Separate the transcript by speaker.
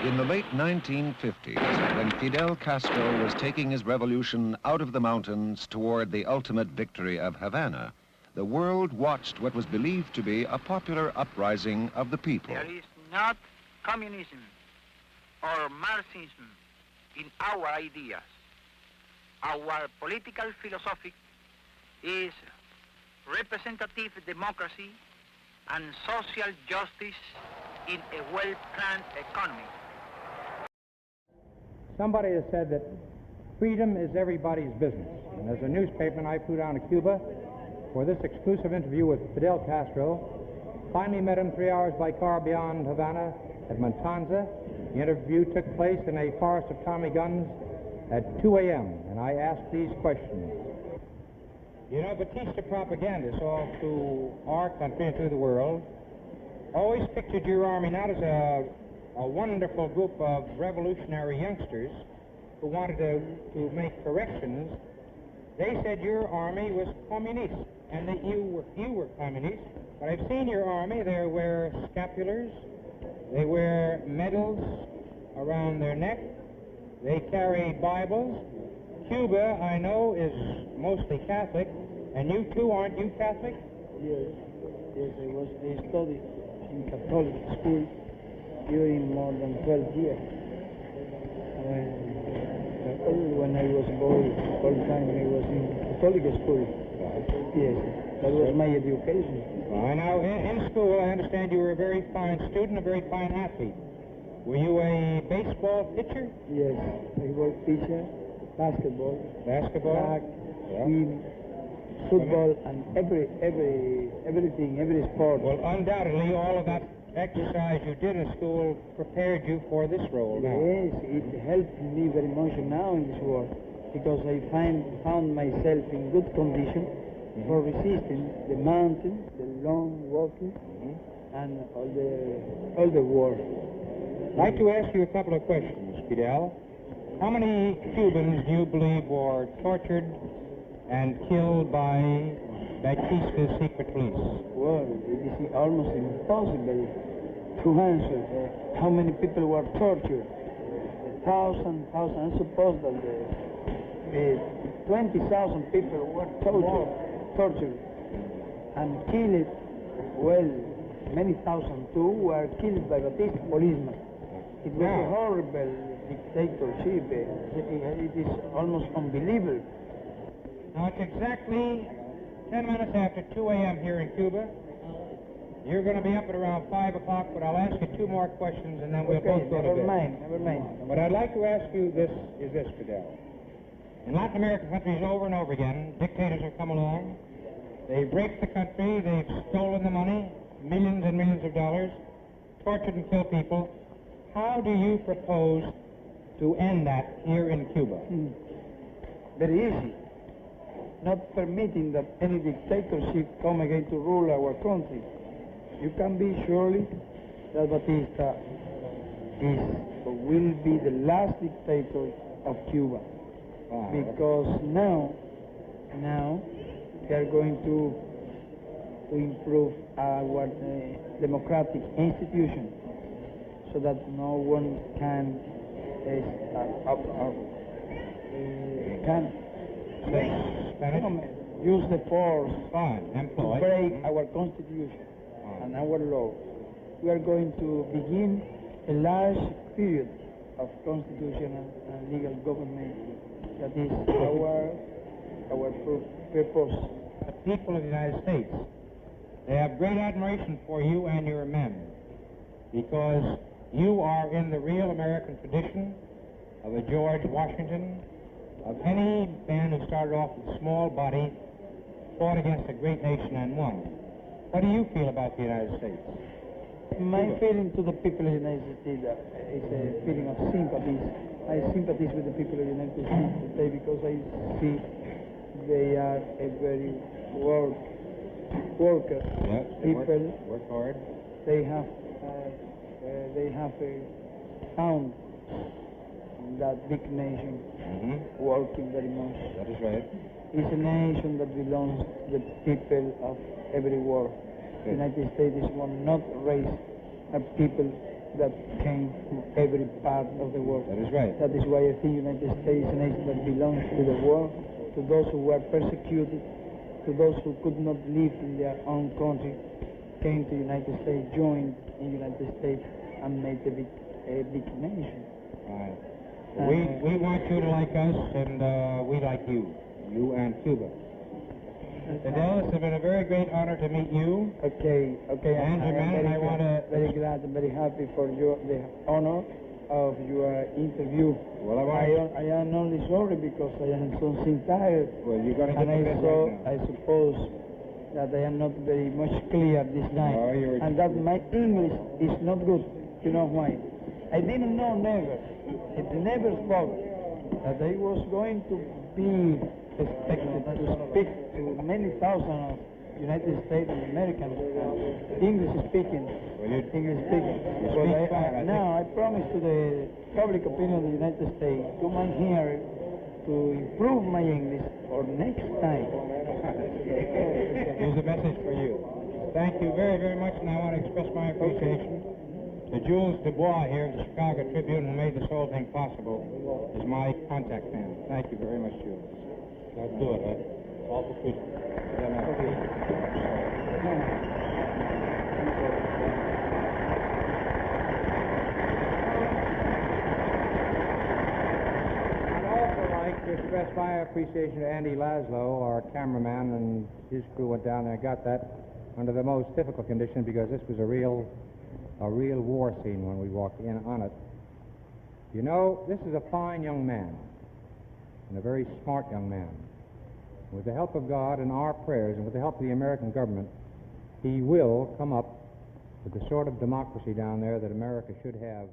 Speaker 1: In the late 1950s, when Fidel Castro was taking his revolution out of the mountains toward the ultimate victory of Havana, the world watched what was believed to be a popular uprising of the people.
Speaker 2: There is not communism or Marxism in our ideas. Our political philosophy is representative democracy and social justice in a well-planned economy.
Speaker 3: Somebody has said that freedom is everybody's business. And as a newspaperman, I flew down to Cuba for this exclusive interview with Fidel Castro. Finally met him 3 hours by car beyond Havana at Matanza. The interview took place in a forest of Tommy guns at 2 a.m. and I asked these questions. You know, Batista propagandists all through our country and through the world always pictured your army not as a wonderful group of revolutionary youngsters who wanted to make corrections. They said your army was communist and that you were communist. But I've seen your army. They wear scapulars. They wear medals around their neck. They carry Bibles. Cuba, I know, is mostly Catholic. And you too, aren't you Catholic?
Speaker 4: Yes, I studied in Catholic school during more than 12 years. When I was a boy, all the time I was in Catholic school. Yes, that was my education.
Speaker 3: Now, in school, I understand you were a very fine student, a very fine athlete. Were you a baseball pitcher?
Speaker 4: Yes, I was pitcher, basketball, track, swim, football, and everything, every sport.
Speaker 3: Well, undoubtedly, all of that exercise you did in school prepared you for this role now.
Speaker 4: Yes, it helped me very much now in this work because I found myself in good condition for resisting the mountain, the long walking, and all the work.
Speaker 3: I'd like to ask you a couple of questions, Fidel. How many Cubans do you believe were tortured and killed by Batista's secret police?
Speaker 4: Well, it is almost impossible to answer how many people were tortured. Thousands. I suppose that 20,000 people were tortured and killed. Well, many thousand too were killed by Batista policemen. It was a horrible dictatorship. It is almost unbelievable.
Speaker 3: Now, it's exactly 10 minutes after 2 a.m. here in Cuba. You're going to be up at around 5 o'clock, but I'll ask you 2 more questions, and then we'll both go to bed.
Speaker 4: Never mind.
Speaker 3: What I'd like to ask you this, Fidel. In Latin American countries over and over again, dictators have come along. They've raped the country. They've stolen the money, millions and millions of dollars, tortured and killed people. How do you propose to end that here in Cuba?
Speaker 4: Very easy. Not permitting that any dictatorship come again to rule our country. You can be surely that Batista is or will be the last dictator of Cuba. Because now we are going to improve our democratic institution so that no one can use the force to break our constitution and our law. We are going to begin a large period of constitutional and legal government. That is our purpose.
Speaker 3: The people of the United States, they have great admiration for you and your men because you are in the real American tradition of a George Washington, of any man who started off with a small body, fought against a great nation and won. What do you feel about the United States?
Speaker 4: My feeling to the people of the United States is a feeling of sympathy. I sympathize with the people of the United States today because I see they are a very worker people.
Speaker 3: Work hard.
Speaker 4: They have found that big nation working very much.
Speaker 3: That is right.
Speaker 4: It's a nation that belongs to the people of every world. The United States will not raise a people that came from every part of the world.
Speaker 5: That is right.
Speaker 4: That is why I think the United States is a nation that belongs to the world, to those who were persecuted, to those who could not live in their own country, came to the United States, joined in the United States, and made a big nation.
Speaker 5: Right. We want you to like us, and we like you and Cuba. Fidel, it's been a very great honor to meet you.
Speaker 4: Okay.
Speaker 5: And I want to
Speaker 4: very glad and very happy for the honor of your interview.
Speaker 5: Well,
Speaker 4: I am only sorry because I am something tired.
Speaker 5: Well, you're going to get
Speaker 4: and
Speaker 5: to bed right now.
Speaker 4: I suppose that I am not very much clear this night,
Speaker 5: Oh,
Speaker 4: and that my English is not good. You know why? I didn't know never. It never spoke that I was going to be expected to speak to many thousands of United States and Americans English speaking. But now I promise to the public opinion of the United States to come here to improve my English for next time.
Speaker 5: Here's a message for you. Thank you very, very much, and I want to express my appreciation to Jules Dubois here of the Chicago Tribune, who made this whole thing possible, is my contact man. Thank you very much, Jules. Let's do it, huh? All for freedom.
Speaker 3: To express my appreciation to Andy Laszlo, our cameraman, and his crew went down there and got that under the most difficult conditions because this was a real war scene when we walked in on it. You know, this is a fine young man and a very smart young man. With the help of God and our prayers and with the help of the American government, he will come up with the sort of democracy down there that America should have.